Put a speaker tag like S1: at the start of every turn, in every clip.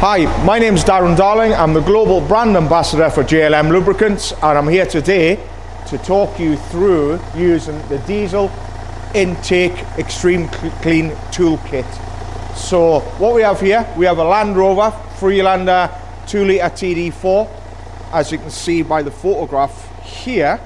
S1: Hi, my name is Darren Darling. I'm the Global Brand Ambassador for JLM Lubricants, and I'm here today to talk you through using the Diesel Intake Extreme Clean Toolkit. So what we have here, we have a Land Rover Freelander 2-litre TD4. As you can see by the photograph here,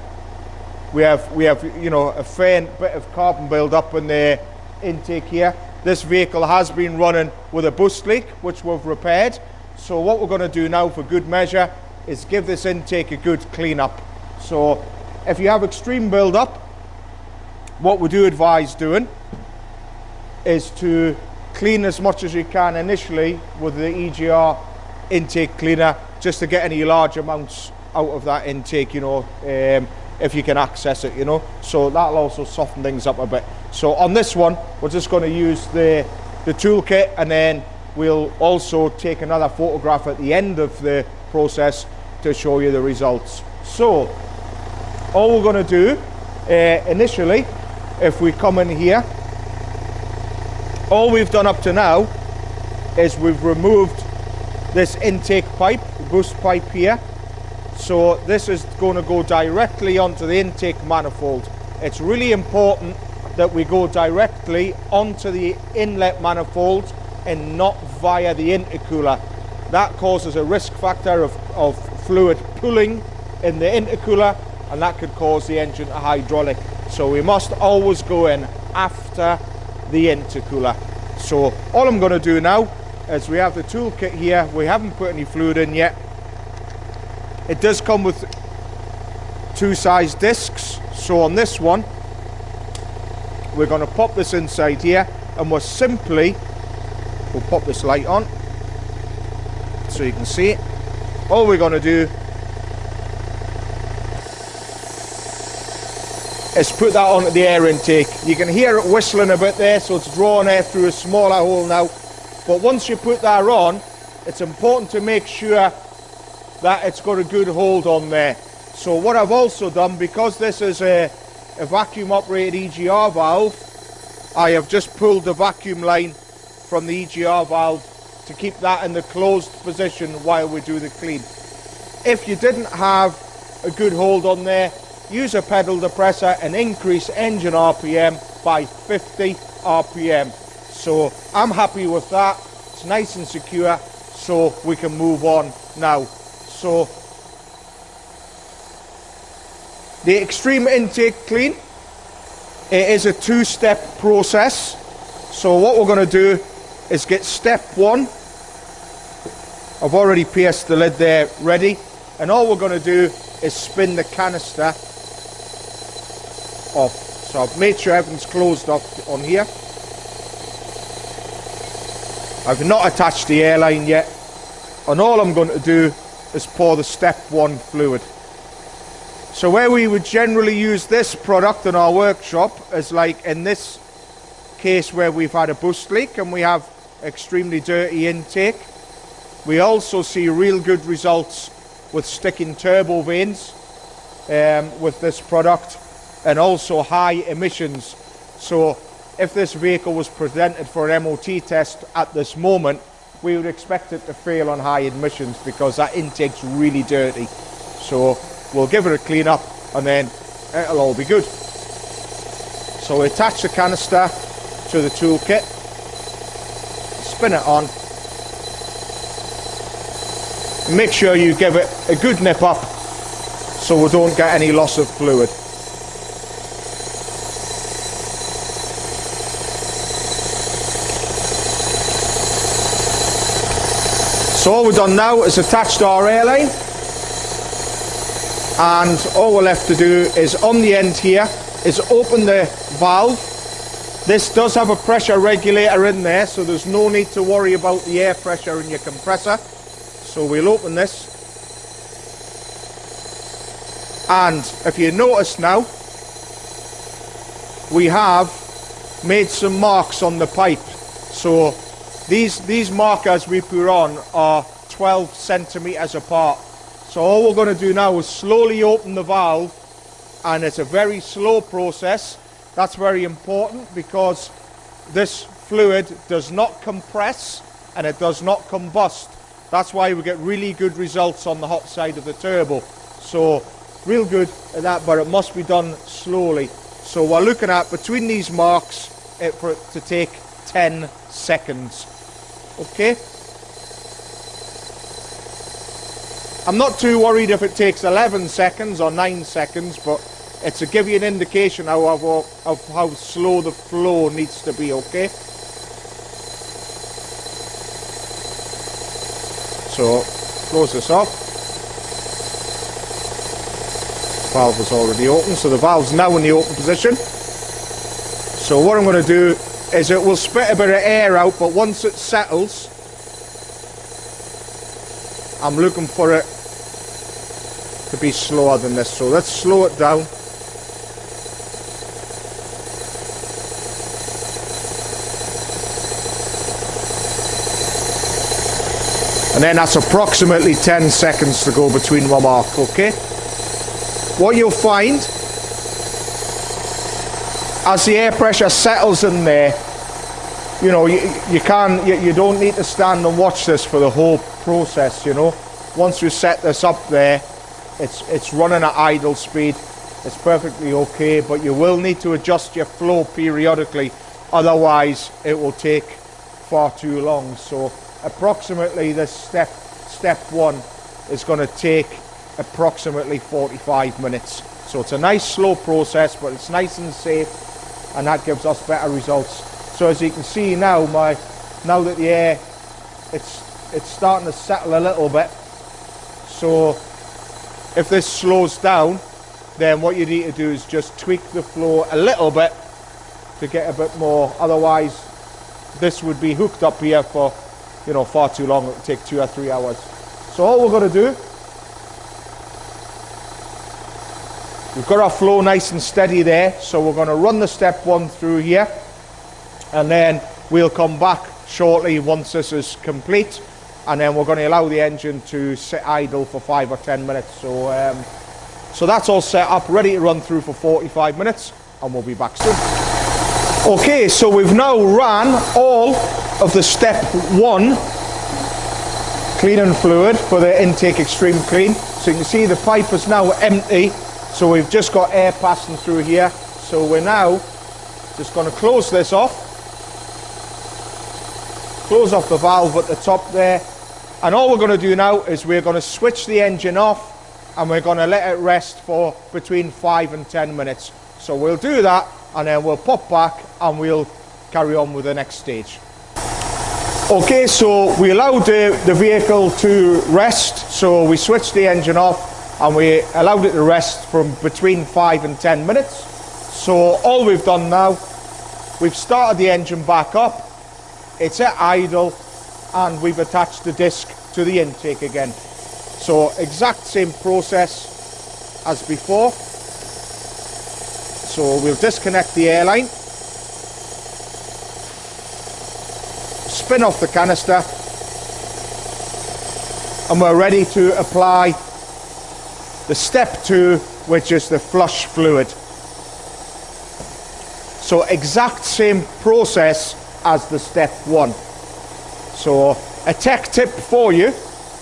S1: we have a fair bit of carbon build up in the intake here. This vehicle has been running with a boost leak, which we've repaired. So what we're going to do now for good measure is give this intake a good clean up. So if you have extreme build up, what we do advise doing is to clean as much as you can initially with the EGR intake cleaner, just to get any large amounts out of that intake, if you can access it, so that'll also soften things up a bit. So on this one, we're just going to use the toolkit, and then we'll also take another photograph at the end of the process to show you the results. So all we're going to do initially, if we come in here, all we've done up to now is we've removed this intake pipe, boost pipe here. So this is going to go directly onto the intake manifold. It's really important that we go directly onto the inlet manifold and not via the intercooler. That causes a risk factor of fluid pooling in the intercooler, and that could cause the engine to hydraulic. So we must always go in after the intercooler. So all I'm going to do now is we have the toolkit here. We haven't put any fluid in yet. It does come with two size discs. So on this one, we're going to pop this inside here, and we'll pop this light on so you can see it. All we're going to do is put that onto the air intake. You can hear it whistling a bit there, so it's drawing air through a smaller hole now. But once you put that on, it's important to make sure that it's got a good hold on there. So what I've also done, because this is a vacuum operated EGR valve, I have just pulled the vacuum line from the EGR valve to keep that in the closed position while we do the clean. If you didn't have a good hold on there, use a pedal depressor and increase engine RPM by 50 RPM. So I'm happy with that. It's nice and secure, so we can move on now. So the extreme intake clean, it is a two-step process. So what we're going to do is get step one. I've already pierced the lid there ready, and all we're going to do is spin the canister off. So I've made sure everything's closed off on here. I've not attached the airline yet, and all I'm going to do is pour the step one fluid. So where we would generally use this product in our workshop is like in this case where we've had a boost leak and we have extremely dirty intake. We also see real good results with sticking turbo vanes with this product, and also high emissions. So if this vehicle was presented for an MOT test at this moment, we would expect it to fail on high emissions because that intake's really dirty. So we'll give it a clean up and then it'll all be good. So we attach the canister to the toolkit, spin it on, make sure you give it a good nip up so we don't get any loss of fluid. So all we've done now is attached our airline, and all we're left to do is on the end here is open the valve. This does have a pressure regulator in there, so there's no need to worry about the air pressure in your compressor. So we'll open this, and if you notice now, we have made some marks on the pipe. So these markers we put on are 12 centimeters apart. So all we're going to do now is slowly open the valve, and it's a very slow process. That's very important because this fluid does not compress and it does not combust. That's why we get really good results on the hot side of the turbo. So real good at that, but it must be done slowly. So we're looking at between these marks for it to take 10 seconds. Okay? I'm not too worried if it takes 11 seconds or 9 seconds, but it's to give you an indication of how slow the flow needs to be, okay? So, close this off. Valve is already open, so the valve's now in the open position. So what I'm going to do is it will spit a bit of air out, but once it settles, I'm looking for it to be slower than this. So let's slow it down. And then that's approximately 10 seconds to go between one mark, okay? What you'll find, as the air pressure settles in there, you know, you don't need to stand and watch this for the whole process, you know. Once you set this up there, it's running at idle speed. It's perfectly okay, but you will need to adjust your flow periodically, otherwise it will take far too long. So approximately this step one is going to take approximately 45 minutes. So it's a nice slow process, but it's nice and safe, and that gives us better results. So as you can see now, now that the air, it's starting to settle a little bit. So if this slows down, then what you need to do is just tweak the flow a little bit to get a bit more. Otherwise, this would be hooked up here for, you know, far too long. It would take 2 or 3 hours. So all we're going to do, we've got our flow nice and steady there. So we're going to run the step one through here, and then we'll come back shortly once this is complete, and then we're going to allow the engine to sit idle for 5 or 10 minutes. So that's all set up, ready to run through for 45 minutes, and we'll be back soon. Okay, so we've now ran all of the step one cleaning fluid for the intake extreme clean. So you can see the pipe is now empty, so we've just got air passing through here. So we're now just going to close this off, close off the valve at the top there, and all we're going to do now is we're going to switch the engine off, and we're going to let it rest for between 5 and 10 minutes. So we'll do that, and then we'll pop back and we'll carry on with the next stage. Okay, so we allowed the vehicle to rest, so we switched the engine off and we allowed it to rest from between 5 and 10 minutes. So all we've done now, we've started the engine back up, it's at idle, and we've attached the disc to the intake again. So exact same process as before. So we'll disconnect the airline, spin off the canister, and we're ready to apply the step 2, which is the flush fluid. So exact same process as the step 1. So a tech tip for you: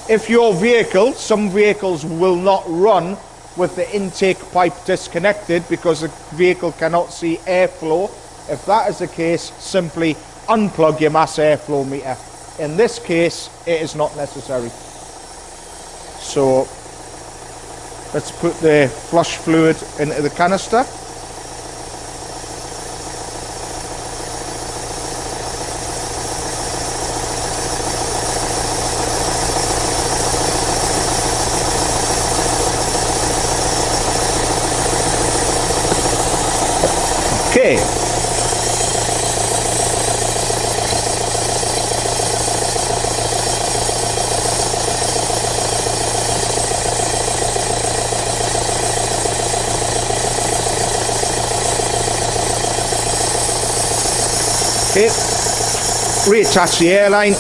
S1: if your vehicle, some vehicles will not run with the intake pipe disconnected because the vehicle cannot see airflow. If that is the case, simply unplug your mass airflow meter. In this case, it is not necessary. So let's put the flush fluid into the canister. Okay. Okay. Reattach the airline.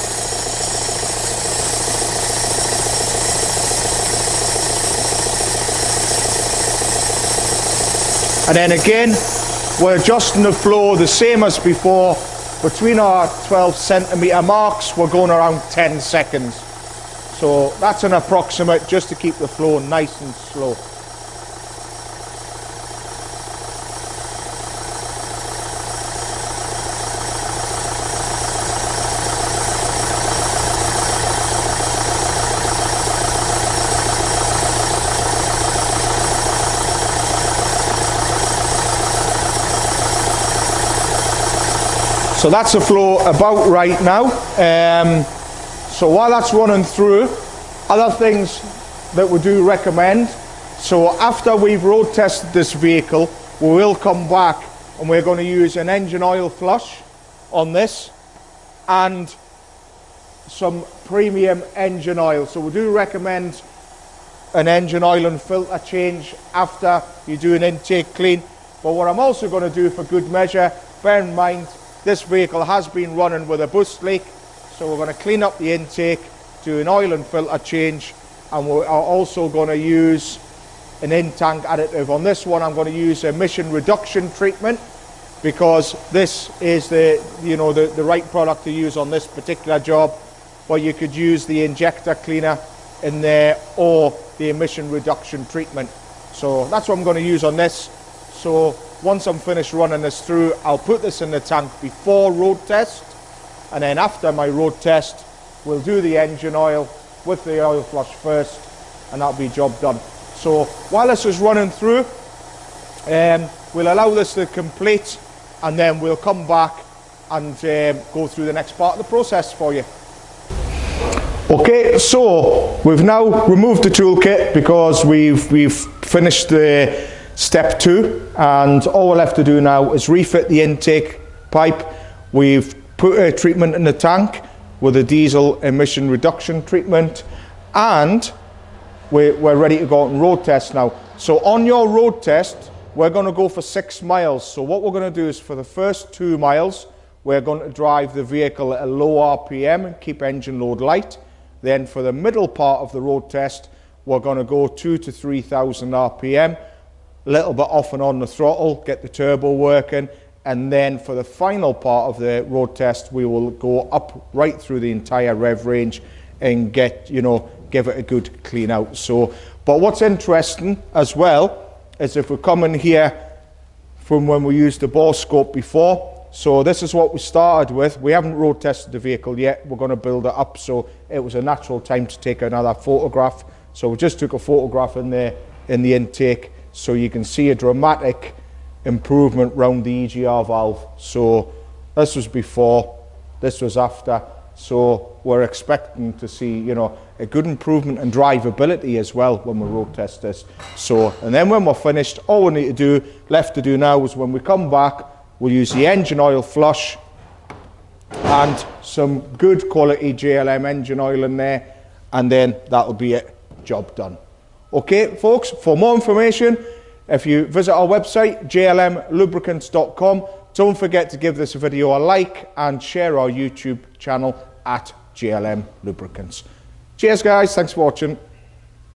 S1: And then again, we're adjusting the flow the same as before. Between our 12 centimeter marks, we're going around 10 seconds. So that's an approximate, just to keep the flow nice and slow. So that's the flow about right now. So while that's running through, other things that we do recommend. So after we've road tested this vehicle, we will come back and we're going to use an engine oil flush on this and some premium engine oil. So we do recommend an engine oil and filter change after you do an intake clean. But what I'm also going to do for good measure, bear in mind, this vehicle has been running with a boost leak, so we're going to clean up the intake, do an oil and filter change, and we are also going to use an in-tank additive. On this one I'm going to use emission reduction treatment, because this is the right product to use on this particular job, but you could use the injector cleaner in there or the emission reduction treatment. So that's what I'm going to use on this. So once I'm finished running this through, I'll put this in the tank before road test, and then after my road test we'll do the engine oil with the oil flush first, and that'll be job done. So while this is running through, we'll allow this to complete, and then we'll come back and go through the next part of the process for you. Okay, so we've now removed the toolkit because we've finished the step 2, and all we're left to do now is refit the intake pipe. We've put a treatment in the tank with a diesel emission reduction treatment, and we're ready to go on road test now. So on your road test, we're going to go for 6 miles. So what we're going to do is, for the first 2 miles, we're going to drive the vehicle at a low RPM and keep engine load light. Then for the middle part of the road test, we're going to go 2,000 to 3,000 RPM, a little bit off and on the throttle, get the turbo working, and then for the final part of the road test, we will go up right through the entire rev range and get, give it a good clean out. So, but what's interesting as well is if we come in here from when we used the bore scope before. So this is what we started with. We haven't road tested the vehicle yet. We're going to build it up, so it was a natural time to take another photograph. So we just took a photograph in there in the intake, so you can see a dramatic improvement round the EGR valve. So this was before, this was after. So we're expecting to see, a good improvement in drivability as well when we road test this. So, and then when we're finished, all we need to do, left to do now, is when we come back, we'll use the engine oil flush and some good quality JLM engine oil in there, and then that'll be it, job done. Okay, folks, for more information, if you visit our website, jlmlubricants.com, don't forget to give this video a like and share our YouTube channel at JLM Lubricants. Cheers guys, thanks for watching.